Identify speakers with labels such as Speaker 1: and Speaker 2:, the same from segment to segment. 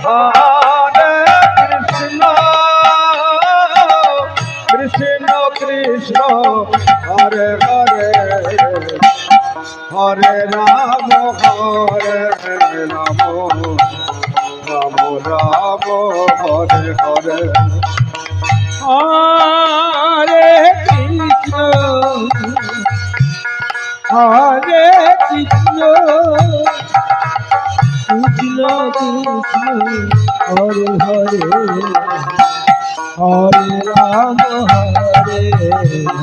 Speaker 1: Hare Krishna Krishna Krishna Hare Hare Hare Ram Hare Ram Ram Ram Hare Hare
Speaker 2: Hare Krishna Hare Krishna Krishna Krishna Hare Hare Hare Ram Hare Ram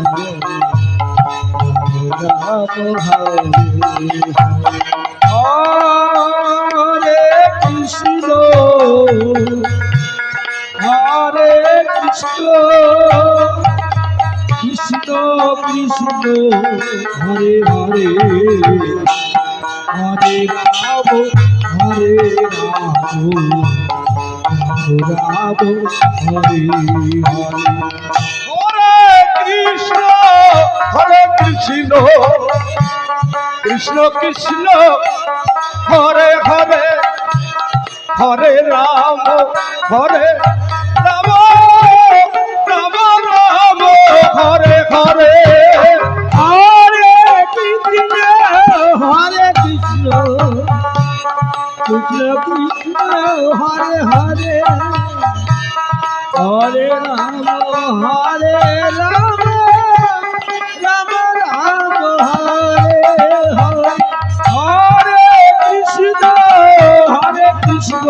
Speaker 2: Hare Krishna Hare Krishna Krishna Krishna Hare Hare Hare Ram Hare Ram Ram Hare Hare
Speaker 1: Hare Krishna Krishna Krishna Hare Hare Hare Ram Hare Ram Ram Ram Hare Hare
Speaker 2: Hare Krishna Hare Krishna Krishna Krishna Hare Hare Hare Ram Hare Ram Ram Ram Hare Hare Hare Krishna